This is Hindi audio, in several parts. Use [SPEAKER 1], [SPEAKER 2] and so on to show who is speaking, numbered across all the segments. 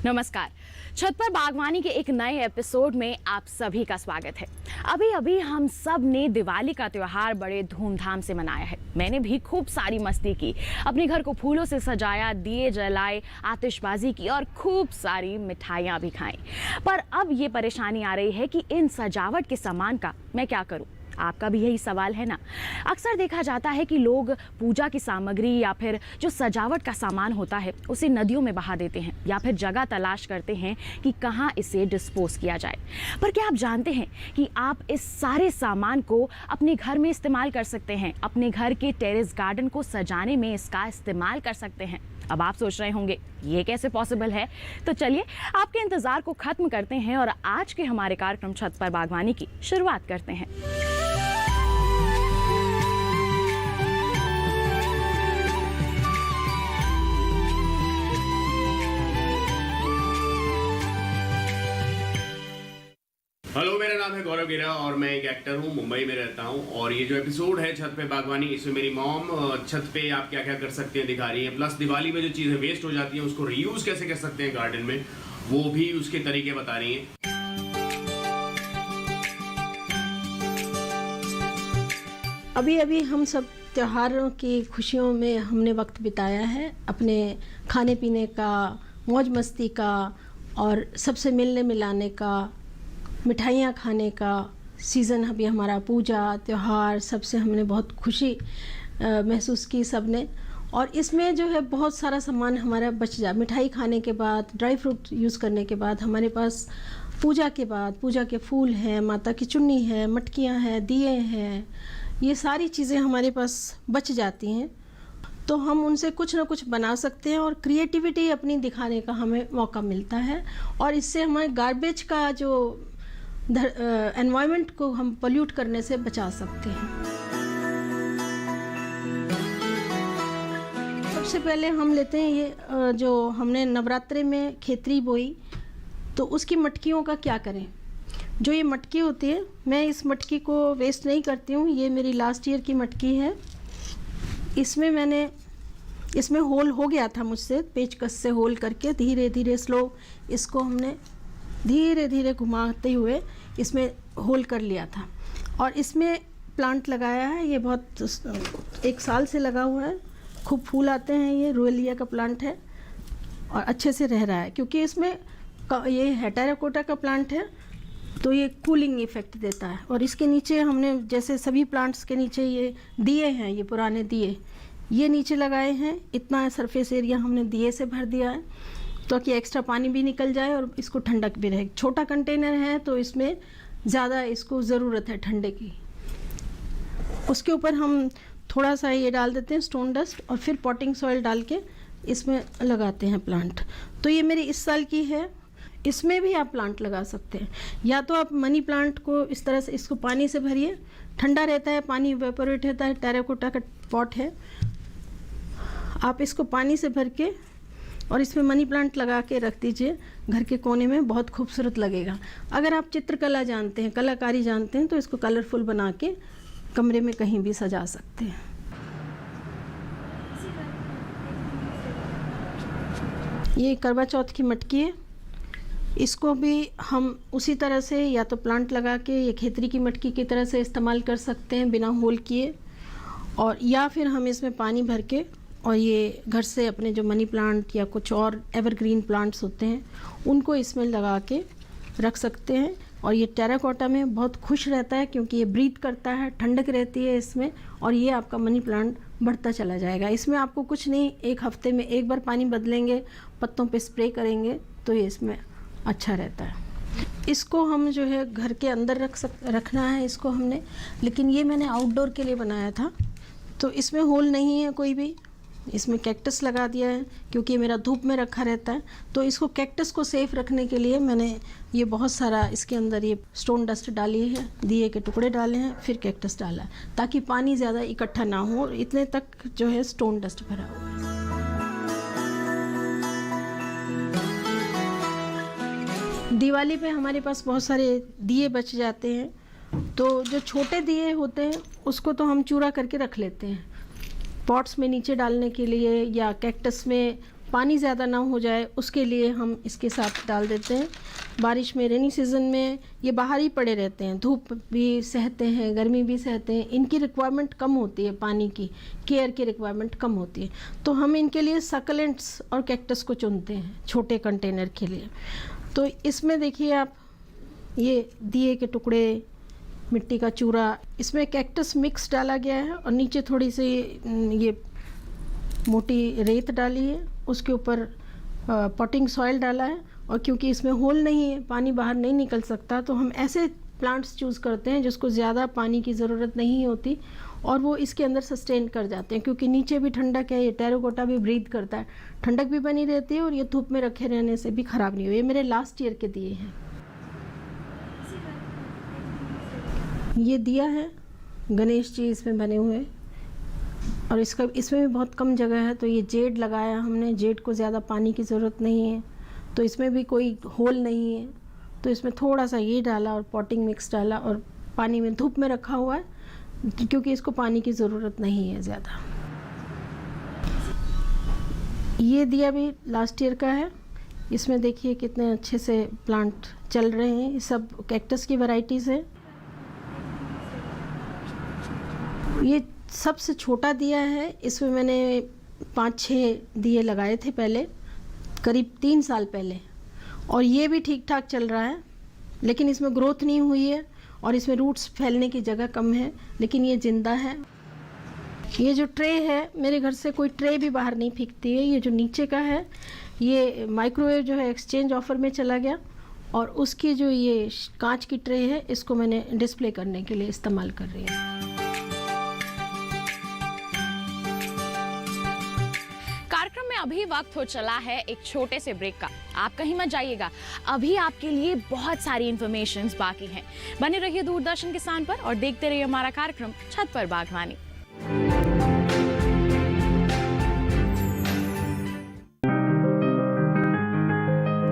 [SPEAKER 1] नमस्कार। छत पर बागवानी के एक नए एपिसोड में आप सभी का स्वागत है। अभी अभी हम सब ने दिवाली का त्योहार बड़े धूमधाम से मनाया है। मैंने भी खूब सारी मस्ती की, अपने घर को फूलों से सजाया, दिए जलाए, आतिशबाजी की और खूब सारी मिठाइयाँ भी खाई। पर अब ये परेशानी आ रही है कि इन सजावट के सामान का मैं क्या करूँ। आपका भी यही सवाल है ना। अक्सर देखा जाता है कि लोग पूजा की सामग्री या फिर जो सजावट का सामान होता है उसे नदियों में बहा देते हैं या फिर जगह तलाश करते हैं कि कहाँ इसे डिस्पोज किया जाए। पर क्या आप जानते हैं कि आप इस सारे सामान को अपने घर में इस्तेमाल कर सकते हैं। अपने घर के टेरेस गार्डन को सजाने में इसका इस्तेमाल कर सकते हैं। अब आप सोच रहे होंगे ये कैसे पॉसिबल है, तो चलिए आपके इंतजार को खत्म करते हैं और आज के हमारे कार्यक्रम छत पर बागवानी की शुरुआत करते हैं।
[SPEAKER 2] हेलो, मेरा नाम है गौरव गिरा और मैं एक एक्टर हूँ, मुंबई में रहता हूँ। और ये जो एपिसोड है छत पे बागवानी, इसमें मेरी मॉम छत पे आप क्या क्या कर सकते हैं दिखा रही है। प्लस दिवाली में जो चीज़ें वेस्ट हो जाती हैं उसको रीयूज कैसे कर सकते हैं गार्डन में, वो भी उसके तरीके बता रही हैं।
[SPEAKER 3] अभी अभी हम सब त्योहारों की खुशियों में हमने वक्त बिताया है, अपने खाने पीने का, मौज मस्ती का और सबसे मिलने मिलाने का, मिठाइयाँ खाने का सीज़न अभी हमारा, पूजा त्यौहार, सबसे हमने बहुत खुशी महसूस की सबने। और इसमें जो है बहुत सारा सामान हमारा बच मिठाई खाने के बाद, ड्राई फ्रूट यूज़ करने के बाद हमारे पास पूजा के बाद पूजा के फूल हैं, माता की चुन्नी है, मटकियाँ हैं, दिए हैं, ये सारी चीज़ें हमारे पास बच जाती हैं। तो हम उनसे कुछ ना कुछ बना सकते हैं और क्रिएटिविटी अपनी दिखाने का हमें मौका मिलता है। और इससे हमारे गार्बेज का जो एनवायरनमेंट को हम पोल्यूट करने से बचा सकते हैं। सबसे पहले हम लेते हैं ये जो हमने नवरात्रे में खेतरी बोई, तो उसकी मटकियों का क्या करें। जो ये मटकी होती है, मैं इस मटकी को वेस्ट नहीं करती हूँ, ये मेरी लास्ट ईयर की मटकी है। इसमें होल हो गया था मुझसे, पेचकस से होल करके धीरे धीरे स्लो इसको हमने धीरे धीरे घुमाते हुए इसमें होल कर लिया था। और इसमें प्लांट लगाया है, ये बहुत 1 साल से लगा हुआ है, खूब फूल आते हैं। ये रोएलिया का प्लांट है और अच्छे से रह रहा है, क्योंकि इसमें ये है टेराकोटा का प्लांट है, तो ये कूलिंग इफेक्ट देता है। और इसके नीचे हमने, जैसे सभी प्लांट्स के नीचे ये दिए हैं, ये पुराने दिए ये नीचे लगाए हैं। इतना सरफेस एरिया हमने दिए से भर दिया है, तो कि एक्स्ट्रा पानी भी निकल जाए और इसको ठंडक भी रहे। छोटा कंटेनर है तो इसमें ज़्यादा इसको ज़रूरत है ठंडे की। उसके ऊपर हम थोड़ा सा ये डाल देते हैं स्टोन डस्ट, और फिर पॉटिंग सॉइल डाल के इसमें लगाते हैं प्लांट। तो ये मेरी इस साल की है। इसमें भी आप प्लांट लगा सकते हैं, या तो आप मनी प्लांट को इस तरह से इसको पानी से भरिए, ठंडा रहता है, पानी इवेपोरेट होता है, टेराकोटा का पॉट है। आप इसको पानी से भर के और इसमें मनी प्लांट लगा के रख दीजिए घर के कोने में, बहुत खूबसूरत लगेगा। अगर आप चित्रकला जानते हैं, कलाकारी जानते हैं, तो इसको कलरफुल बना के कमरे में कहीं भी सजा सकते हैं। ये करवा चौथ की मटकी है, इसको भी हम उसी तरह से या तो प्लांट लगा के, ये खेतरी की मटकी की तरह से इस्तेमाल कर सकते हैं बिना होल किए, और या फिर हम इसमें पानी भर के और ये घर से अपने जो मनी प्लांट या कुछ और एवरग्रीन प्लांट्स होते हैं उनको इसमें लगा के रख सकते हैं। और ये टेराकोटा में बहुत खुश रहता है, क्योंकि ये ब्रीथ करता है, ठंडक रहती है इसमें, और ये आपका मनी प्लांट बढ़ता चला जाएगा। इसमें आपको कुछ नहीं, 1 हफ्ते में 1 बार पानी बदलेंगे, पत्तों पे स्प्रे करेंगे, तो ये इसमें अच्छा रहता है। इसको हम जो है घर के अंदर रखना है इसको हमने, लेकिन ये मैंने आउटडोर के लिए बनाया था, तो इसमें होल नहीं है कोई भी। इसमें कैक्टस लगा दिया है, क्योंकि मेरा धूप में रखा रहता है, तो इसको कैक्टस को सेफ रखने के लिए मैंने ये बहुत सारा इसके अंदर ये स्टोन डस्ट डाली है, दिए के टुकड़े डाले हैं, फिर कैक्टस डाला है, ताकि पानी ज़्यादा इकट्ठा ना हो। इतने तक जो है स्टोन डस्ट भरा हुआ है। दिवाली पे हमारे पास बहुत सारे दिए बच जाते हैं, तो जो छोटे दिए होते हैं उसको तो हम चूरा करके रख लेते हैं, पॉट्स में नीचे डालने के लिए या कैक्टस में पानी ज़्यादा ना हो जाए उसके लिए हम इसके साथ डाल देते हैं। बारिश में, रेनी सीज़न में ये बाहर ही पड़े रहते हैं, धूप भी सहते हैं, गर्मी भी सहते हैं, इनकी रिक्वायरमेंट कम होती है, पानी की केयर की रिक्वायरमेंट कम होती है। तो हम इनके लिए सकलेंट्स और कैक्टस को चुनते हैं छोटे कंटेनर के लिए। तो इसमें देखिए आप, ये दिए के टुकड़े, मिट्टी का चूरा, इसमें कैक्टस मिक्स डाला गया है और नीचे थोड़ी सी ये मोटी रेत डाली है, उसके ऊपर पॉटिंग सॉइल डाला है। और क्योंकि इसमें होल नहीं है, पानी बाहर नहीं निकल सकता, तो हम ऐसे प्लांट्स चूज़ करते हैं जिसको ज़्यादा पानी की ज़रूरत नहीं होती और वो इसके अंदर सस्टेन कर जाते हैं। क्योंकि नीचे भी ठंडक है, ये टेराकोटा भी ब्रीथ करता है, ठंडक भी बनी रहती है और ये धूप में रखे रहने से भी ख़राब नहीं हुए। ये मेरे लास्ट ईयर के दिए हैं। ये दिया है, गणेश जी इसमें बने हुए, और इसमें भी बहुत कम जगह है, तो ये जेड लगाया हमने। जेड को ज़्यादा पानी की ज़रूरत नहीं है, तो इसमें भी कोई होल नहीं है, तो इसमें थोड़ा सा ये डाला और पॉटिंग मिक्स डाला और पानी में धूप में रखा हुआ है, क्योंकि इसको पानी की ज़रूरत नहीं है ज़्यादा। ये दिया भी लास्ट ईयर का है। इसमें देखिए कितने अच्छे से प्लांट चल रहे हैं। ये सब कैक्टस की वैरायटीज़ है। ये सबसे छोटा दिया है, इसमें मैंने 5-6 दिए लगाए थे पहले, करीब 3 साल पहले, और ये भी ठीक ठाक चल रहा है, लेकिन इसमें ग्रोथ नहीं हुई है और इसमें रूट्स फैलने की जगह कम है, लेकिन ये ज़िंदा है। ये जो ट्रे है, मेरे घर से कोई ट्रे भी बाहर नहीं फेंकती है। ये जो नीचे का है, ये माइक्रोवेव जो है एक्सचेंज ऑफर में चला गया, और उसकी जो ये कांच की ट्रे है, इसको मैंने डिस्प्ले करने के लिए इस्तेमाल कर रही हूँ।
[SPEAKER 1] कार्यक्रम में अभी वक्त हो चला है एक छोटे से ब्रेक का। आप कहीं मत जाइएगा, अभी आपके लिए बहुत सारी इन्फॉर्मेशंस बाकी हैं। बने रहिए दूरदर्शन किसान पर और देखते रहिए हमारा कार्यक्रम छत पर बागवानी।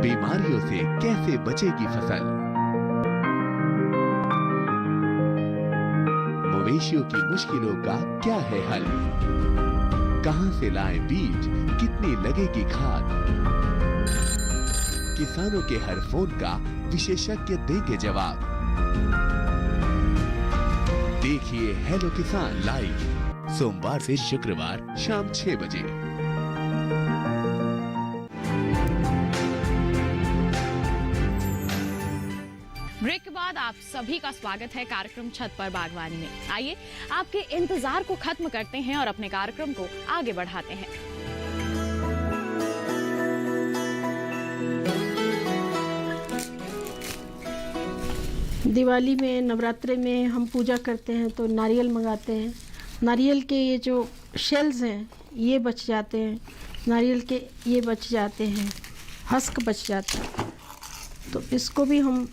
[SPEAKER 4] बीमारियों से कैसे बचेगी फसल, मवेशियों की मुश्किलों का क्या है हल, कहां से लाएं बीज, कितनी लगेगी खाद, किसानों के हर फोन का विशेषज्ञ देंगे जवाब। देखिए हेलो किसान लाइव सोमवार से शुक्रवार शाम 6 बजे।
[SPEAKER 1] ब्रेक के बाद आप सभी का स्वागत है कार्यक्रम छत पर बागवानी में। आइए आपके इंतजार को खत्म करते हैं और अपने कार्यक्रम को आगे बढ़ाते हैं।
[SPEAKER 3] दिवाली में, नवरात्रे में हम पूजा करते हैं तो नारियल मंगाते हैं। नारियल के ये जो शेल्स हैं ये बच जाते हैं, नारियल के ये बच जाते हैं, हस्क बच जाता है, तो इसको भी हम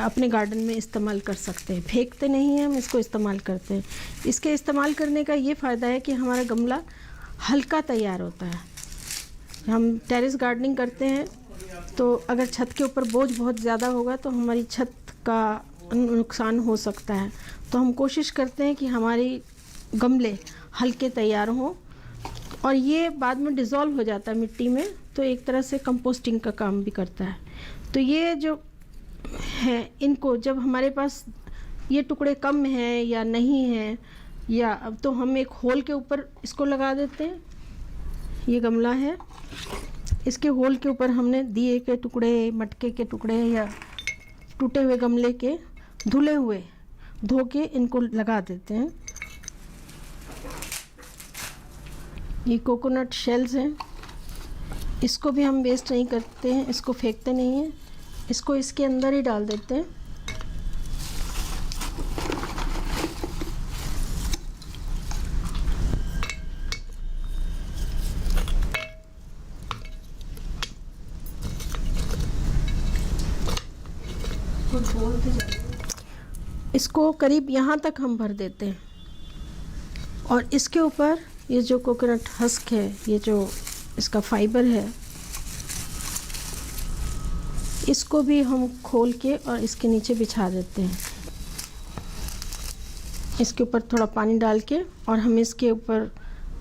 [SPEAKER 3] अपने गार्डन में इस्तेमाल कर सकते हैं। फेंकते नहीं हैं हम, इसको इस्तेमाल करते हैं। इसके इस्तेमाल करने का ये फ़ायदा है कि हमारा गमला हल्का तैयार होता है। हम टेरेस गार्डनिंग करते हैं, तो अगर छत के ऊपर बोझ बहुत ज़्यादा होगा तो हमारी छत का नुकसान हो सकता है। तो हम कोशिश करते हैं कि हमारी गमले हल्के तैयार हों, और ये बाद में डिज़ोल्व हो जाता है मिट्टी में, तो एक तरह से कंपोस्टिंग का काम भी करता है। तो ये जो है, इनको जब हमारे पास ये टुकड़े कम हैं या नहीं हैं, या अब तो हम एक होल के ऊपर इसको लगा देते हैं। ये गमला है, इसके होल के ऊपर हमने दिए के टुकड़े, मटके के टुकड़े या टूटे हुए गमले के धुले हुए धो के इनको लगा देते हैं। ये कोकोनट शेल्स हैं, इसको भी हम वेस्ट नहीं करते हैं, इसको फेंकते नहीं हैं, इसको इसके अंदर ही डाल देते हैं। इसको करीब यहाँ तक हम भर देते हैं, और इसके ऊपर ये जो कोकोनट हस्क है, ये जो इसका फाइबर है, इसको भी हम खोल के और इसके नीचे बिछा देते हैं। इसके ऊपर थोड़ा पानी डाल के, और हम इसके ऊपर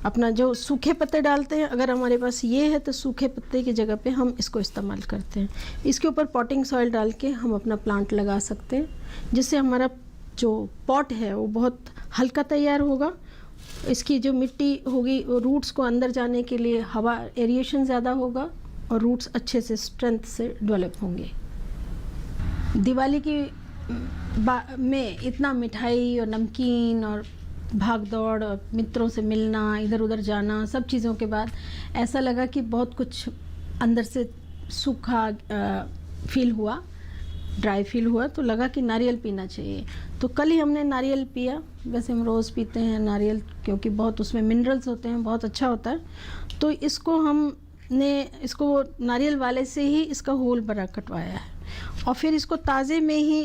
[SPEAKER 3] अपना जो सूखे पत्ते डालते हैं, अगर हमारे पास ये है तो सूखे पत्ते की जगह पे हम इसको इस्तेमाल करते हैं। इसके ऊपर पॉटिंग सॉइल डाल के हम अपना प्लांट लगा सकते हैं, जिससे हमारा जो पॉट है वो बहुत हल्का तैयार होगा। इसकी जो मिट्टी होगी वो रूट्स को अंदर जाने के लिए हवा एरिएशन ज़्यादा होगा और रूट्स अच्छे से स्ट्रेंथ से डेवलप होंगे। दिवाली की में इतना मिठाई और नमकीन और भाग दौड़ और मित्रों से मिलना, इधर उधर जाना, सब चीज़ों के बाद ऐसा लगा कि बहुत कुछ अंदर से सूखा फील हुआ, ड्राई फील हुआ, तो लगा कि नारियल पीना चाहिए। तो कल ही हमने नारियल पिया। वैसे हम रोज़ पीते हैं नारियल, क्योंकि बहुत उसमें मिनरल्स होते हैं, बहुत अच्छा होता है। तो इसको नारियल वाले से ही इसका होल बड़ा कटवाया है और फिर इसको ताज़े में ही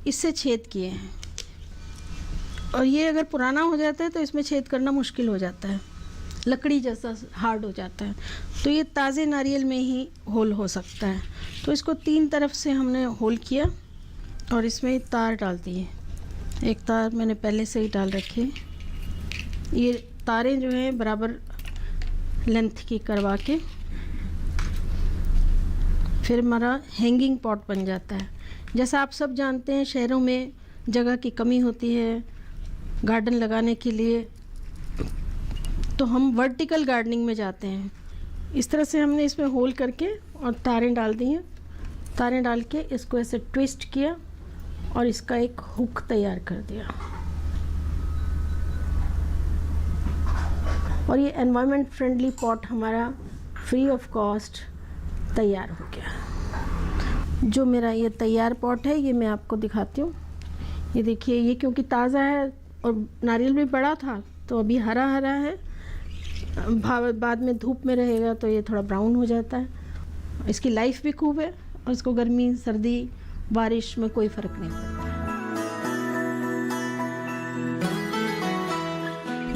[SPEAKER 3] इससे छेद किए हैं। और ये अगर पुराना हो जाता है तो इसमें छेद करना मुश्किल हो जाता है, लकड़ी जैसा हार्ड हो जाता है। तो ये ताज़े नारियल में ही होल हो सकता है। तो इसको 3 तरफ से हमने होल किया और इसमें तार डाल दिए। एक तार मैंने पहले से ही डाल रखे। ये तारें जो हैं बराबर लेंथ की करवा के फिर हमारा हैंगिंग पॉट बन जाता है। जैसा आप सब जानते हैं, शहरों में जगह की कमी होती है गार्डन लगाने के लिए, तो हम वर्टिकल गार्डनिंग में जाते हैं। इस तरह से हमने इसमें होल करके और तारें डाल दी हैं। तारें डाल के इसको ऐसे ट्विस्ट किया और इसका एक हुक तैयार कर दिया और ये एनवायरनमेंट फ्रेंडली पॉट हमारा फ्री ऑफ कॉस्ट तैयार हो गया। जो मेरा ये तैयार पॉट है ये मैं आपको दिखाती हूँ। ये देखिए, ये क्योंकि ताज़ा है और नारियल भी बड़ा था तो अभी हरा हरा है। बाद में धूप में रहेगा तो ये थोड़ा ब्राउन हो जाता है। इसकी लाइफ भी खूब है और इसको गर्मी, सर्दी, बारिश में कोई फ़र्क नहीं पड़ता।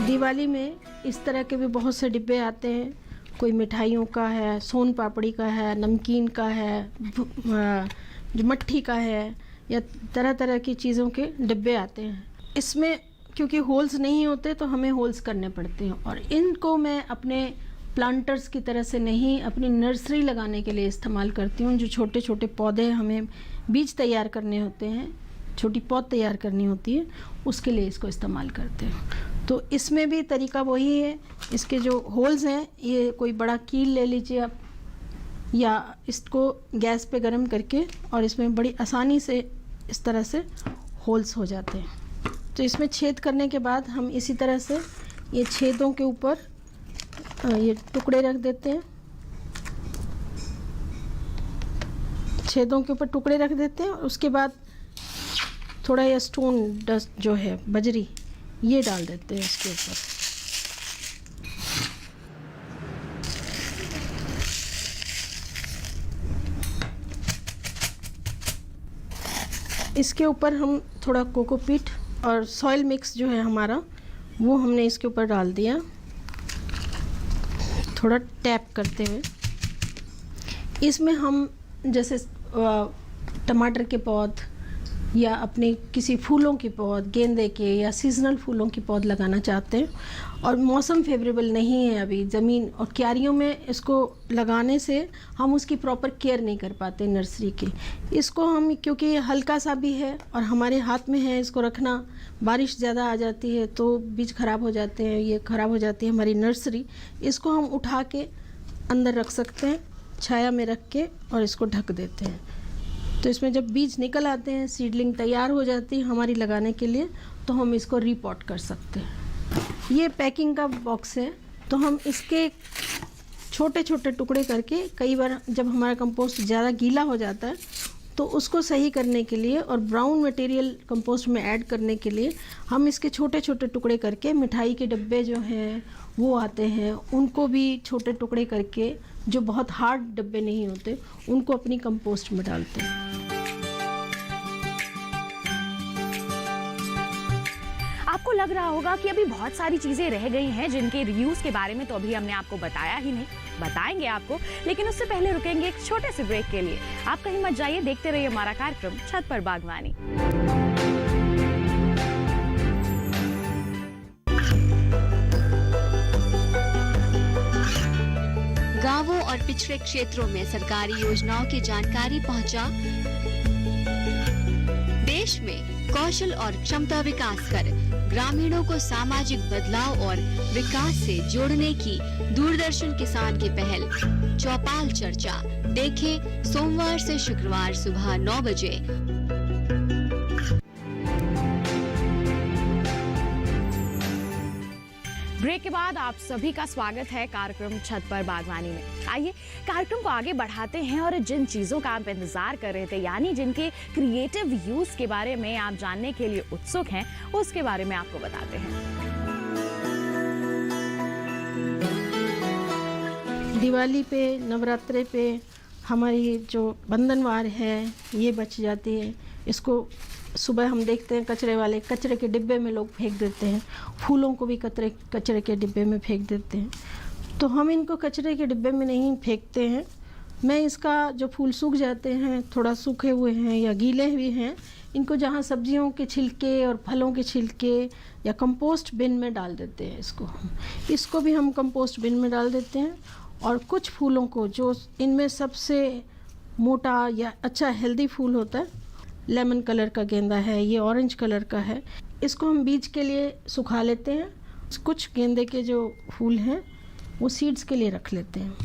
[SPEAKER 3] दिवाली में इस तरह के भी बहुत से डिब्बे आते हैं। कोई मिठाइयों का है, सोन पापड़ी का है, नमकीन का है, जो मट्ठी का है, या तरह तरह की चीज़ों के डिब्बे आते हैं। इसमें क्योंकि होल्स नहीं होते तो हमें होल्स करने पड़ते हैं और इनको मैं अपने प्लांटर्स की तरह से नहीं, अपनी नर्सरी लगाने के लिए इस्तेमाल करती हूँ। जो छोटे छोटे पौधे हमें बीज तैयार करने होते हैं, छोटी पौध तैयार करनी होती है, उसके लिए इसको इस्तेमाल करते हैं। तो इसमें भी तरीका वही है। इसके जो होल्स हैं, ये कोई बड़ा कील ले लीजिए आप, या इसको गैस पे गर्म करके और इसमें बड़ी आसानी से इस तरह से होल्स हो जाते हैं। तो इसमें छेद करने के बाद हम इसी तरह से ये छेदों के ऊपर ये टुकड़े रख देते हैं। छेदों के ऊपर टुकड़े रख देते हैं और उसके बाद थोड़ा ये स्टोन डस्ट जो है, बजरी, ये डाल देते हैं इसके ऊपर। इसके ऊपर हम थोड़ा कोकोपीट और सॉइल मिक्स जो है हमारा, वो हमने इसके ऊपर डाल दिया, थोड़ा टैप करते हुए। इसमें हम जैसे टमाटर के पौध या अपने किसी फूलों की पौध, गेंदे के या सीजनल फूलों की पौध लगाना चाहते हैं और मौसम फेवरेबल नहीं है अभी, ज़मीन और क्यारियों में इसको लगाने से हम उसकी प्रॉपर केयर नहीं कर पाते नर्सरी की। इसको हम, क्योंकि ये हल्का सा भी है और हमारे हाथ में है इसको रखना, बारिश ज़्यादा आ जाती है तो बीज ख़राब हो जाते हैं, ये ख़राब हो जाती है हमारी नर्सरी। इसको हम उठा के अंदर रख सकते हैं, छाया में रख के, और इसको ढक देते हैं। तो इसमें जब बीज निकल आते हैं, सीडलिंग तैयार हो जाती है हमारी लगाने के लिए, तो हम इसको रीपॉट कर सकते हैं। ये पैकिंग का बॉक्स है, तो हम इसके छोटे छोटे टुकड़े करके, कई बार जब हमारा कंपोस्ट ज़्यादा गीला हो जाता है तो उसको सही करने के लिए और ब्राउन मटेरियल कंपोस्ट में ऐड करने के लिए हम इसके छोटे छोटे टुकड़े करके, मिठाई के डब्बे जो हैं वो आते हैं, उनको भी छोटे टुकड़े करके, जो बहुत हार्ड डब्बे नहीं होते, उनको अपनी कंपोस्ट में डालते हैं।
[SPEAKER 1] आपको लग रहा होगा कि अभी बहुत सारी चीजें रह गई हैं जिनके रीयूज के बारे में तो अभी हमने आपको बताया ही नहीं, बताएंगे आपको, लेकिन उससे पहले रुकेंगे एक छोटे से ब्रेक के लिए। आप कहीं मत जाइए, देखते रहिए हमारा कार्यक्रम छत पर बागवानी।
[SPEAKER 5] और पिछड़े क्षेत्रों में सरकारी योजनाओं की जानकारी पहुंचा। देश में कौशल और क्षमता विकास कर ग्रामीणों को सामाजिक बदलाव और विकास से जोड़ने की दूरदर्शन किसान की पहल चौपाल चर्चा देखें सोमवार से शुक्रवार सुबह 9 बजे।
[SPEAKER 1] ब्रेक के बाद आप सभी का स्वागत है कार्यक्रम छत पर बागवानी में। आइए कार्यक्रम को आगे बढ़ाते हैं और जिन चीजों का आप इंतजार कर रहे थे, यानी जिनके क्रिएटिव यूज के बारे में आप जानने के लिए उत्सुक हैं, उसके बारे में आपको बताते हैं।
[SPEAKER 3] दिवाली पे, नवरात्रे पे हमारी जो बंधनवार है ये बच जाती है। इसको सुबह हम देखते हैं कचरे वाले कचरे के डिब्बे में लोग फेंक देते हैं, फूलों को भी कचरे के डिब्बे में फेंक देते हैं। तो हम इनको कचरे के डिब्बे में नहीं फेंकते हैं। मैं इसका जो फूल सूख जाते हैं, थोड़ा सूखे हुए हैं या गीले भी हैं, इनको जहाँ सब्जियों के छिलके और फलों के छिलके या कंपोस्ट बिन में डाल देते हैं। इसको भी हम कंपोस्ट बिन में डाल देते हैं। और कुछ फूलों को, जो इनमें सबसे मोटा या अच्छा हेल्दी फूल होता है, लेमन कलर का गेंदा है, ये ऑरेंज कलर का है, इसको हम बीज के लिए सुखा लेते हैं। कुछ गेंदे के जो फूल हैं वो सीड्स के लिए रख लेते हैं।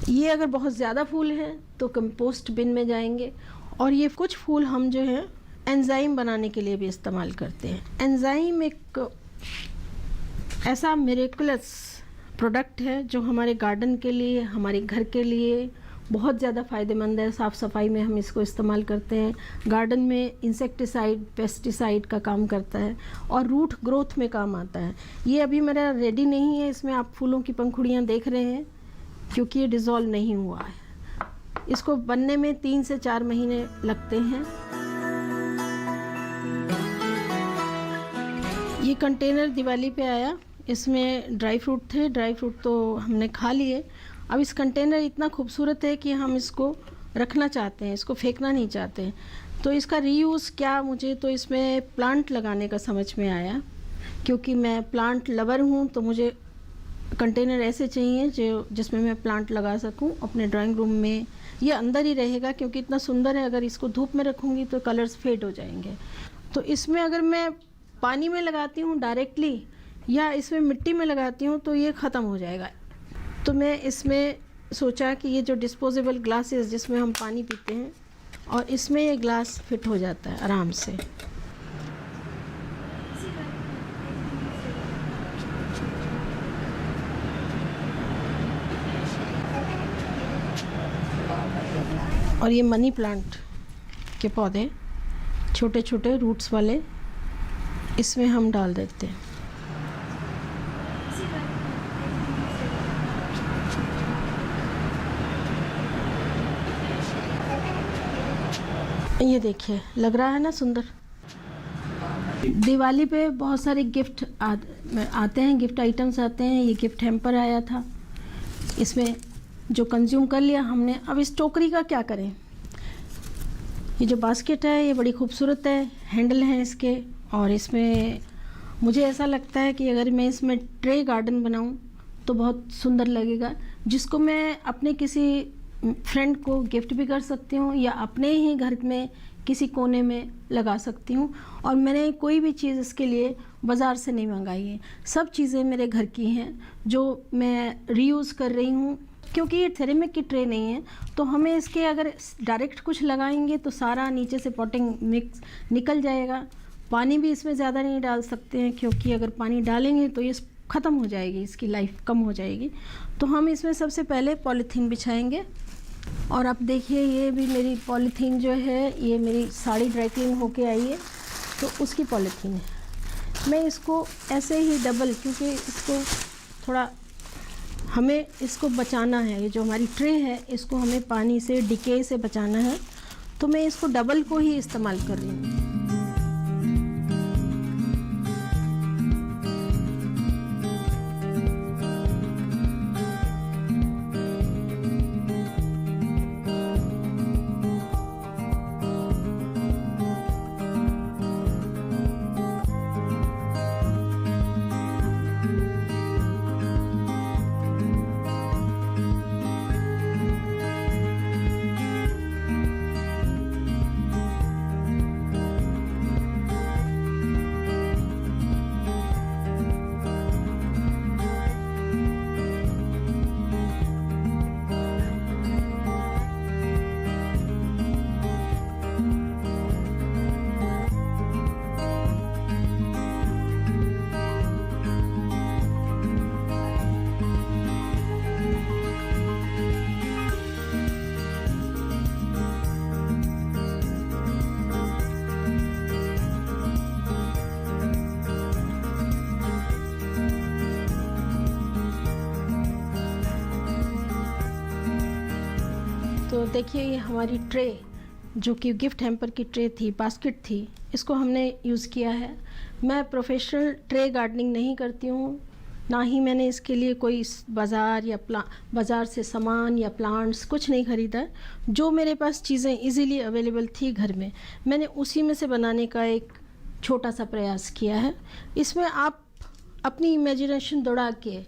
[SPEAKER 3] ये अगर बहुत ज़्यादा फूल हैं तो कंपोस्ट बिन में जाएंगे। और ये कुछ फूल हम जो है एंजाइम बनाने के लिए भी इस्तेमाल करते हैं। एंजाइम एक ऐसा मिरेकुलस प्रोडक्ट है जो हमारे गार्डन के लिए, हमारे घर के लिए बहुत ज़्यादा फ़ायदेमंद है। साफ़ सफाई में हम इसको इस्तेमाल करते हैं, गार्डन में इंसेक्टिसाइड, पेस्टिसाइड का काम करता है और रूट ग्रोथ में काम आता है। ये अभी मेरा रेडी नहीं है, इसमें आप फूलों की पंखुड़ियाँ देख रहे हैं क्योंकि ये डिज़ोल्व नहीं हुआ है। इसको बनने में 3 से 4 महीने लगते हैं। ये कंटेनर दिवाली पे आया, इसमें ड्राई फ्रूट थे। ड्राई फ्रूट तो हमने खा लिए। अब इस कंटेनर इतना खूबसूरत है कि हम इसको रखना चाहते हैं, इसको फेंकना नहीं चाहते। तो इसका रीयूज़ क्या, मुझे तो इसमें प्लांट लगाने का समझ में आया। क्योंकि मैं प्लांट लवर हूँ तो मुझे कंटेनर ऐसे चाहिए जिसमें मैं प्लांट लगा सकूँ अपने ड्राइंग रूम में। ये अंदर ही रहेगा क्योंकि इतना सुंदर है, अगर इसको धूप में रखूँगी तो कलर्स फेड हो जाएंगे। तो इसमें अगर मैं पानी में लगाती हूँ डायरेक्टली या इसमें मिट्टी में लगाती हूँ तो ये ख़त्म हो जाएगा। तो मैं इसमें सोचा कि ये जो डिस्पोजेबल ग्लासेस जिसमें हम पानी पीते हैं, और इसमें ये ग्लास फिट हो जाता है आराम से। और ये मनी प्लांट के पौधे छोटे छोटे रूट्स वाले इसमें हम डाल देते हैं। ये देखिए, लग रहा है ना सुंदर। दिवाली पे बहुत सारे गिफ्ट आते हैं, गिफ्ट आइटम्स आते हैं। ये गिफ्ट हैम्पर आया था, इसमें जो कंज्यूम कर लिया हमने। अब इस टोकरी का क्या करें? ये जो बास्केट है ये बड़ी खूबसूरत है, हैंडल हैं इसके। और इसमें मुझे ऐसा लगता है कि अगर मैं इसमें ट्रे गार्डन बनाऊं तो बहुत सुंदर लगेगा, जिसको मैं अपने किसी फ्रेंड को गिफ्ट भी कर सकती हूँ या अपने ही घर में किसी कोने में लगा सकती हूँ। और मैंने कोई भी चीज़ इसके लिए बाज़ार से नहीं मंगाई है, सब चीज़ें मेरे घर की हैं जो मैं रीयूज़ कर रही हूँ। क्योंकि ये थेरेमिक की ट्रे नहीं है तो हमें इसके अगर डायरेक्ट कुछ लगाएंगे तो सारा नीचे से पॉटिंग मिक्स निकल जाएगा। पानी भी इसमें ज़्यादा नहीं डाल सकते हैं क्योंकि अगर पानी डालेंगे तो ये ख़त्म हो जाएगी, इसकी लाइफ कम हो जाएगी। तो हम इसमें सबसे पहले पॉलीथीन बिछाएंगे। और अब देखिए, ये भी मेरी पॉलीथीन जो है, ये मेरी साड़ी ड्राई क्लीन होके आई है तो उसकी पॉलीथीन है। मैं इसको ऐसे ही डबल, क्योंकि इसको थोड़ा हमें इसको बचाना है, ये जो हमारी ट्रे है इसको हमें पानी से, डिके से बचाना है, तो मैं इसको डबल को ही इस्तेमाल कर रही हूँ। देखिए ये हमारी ट्रे, जो कि गिफ्ट हैम्पर की ट्रे थी, बास्केट थी, इसको हमने यूज़ किया है। मैं प्रोफेशनल ट्रे गार्डनिंग नहीं करती हूँ, ना ही मैंने इसके लिए कोई बाज़ार से सामान या प्लांट्स कुछ नहीं ख़रीदा है। जो मेरे पास चीज़ें इजीली अवेलेबल थी घर में, मैंने उसी में से बनाने का एक छोटा सा प्रयास किया है। इसमें आप अपनी इमेजिनेशन दौड़ा के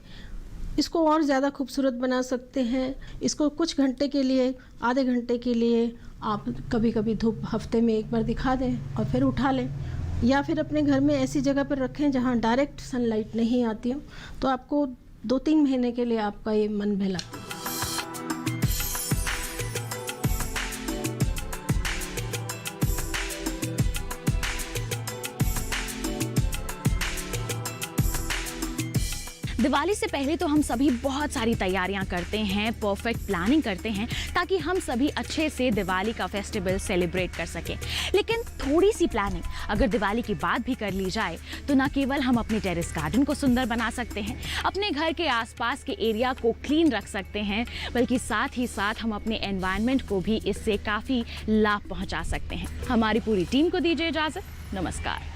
[SPEAKER 3] इसको और ज़्यादा खूबसूरत बना सकते हैं। इसको कुछ घंटे के लिए, आधे घंटे के लिए आप कभी कभी धूप हफ्ते में एक बार दिखा दें और फिर उठा लें, या फिर अपने घर में ऐसी जगह पर रखें जहाँ डायरेक्ट सनलाइट नहीं आती हो, तो आपको 2-3 महीने के लिए आपका ये मन बहला।
[SPEAKER 1] दिवाली से पहले तो हम सभी बहुत सारी तैयारियां करते हैं, परफेक्ट प्लानिंग करते हैं ताकि हम सभी अच्छे से दिवाली का फेस्टिवल सेलिब्रेट कर सकें। लेकिन थोड़ी सी प्लानिंग अगर दिवाली के बाद भी कर ली जाए तो न केवल हम अपने टेरेस गार्डन को सुंदर बना सकते हैं, अपने घर के आसपास के एरिया को क्लीन रख सकते हैं, बल्कि साथ ही साथ हम अपने एनवायरनमेंट को भी इससे काफ़ी लाभ पहुंचा सकते हैं। हमारी पूरी टीम को दीजिए इजाज़त। नमस्कार।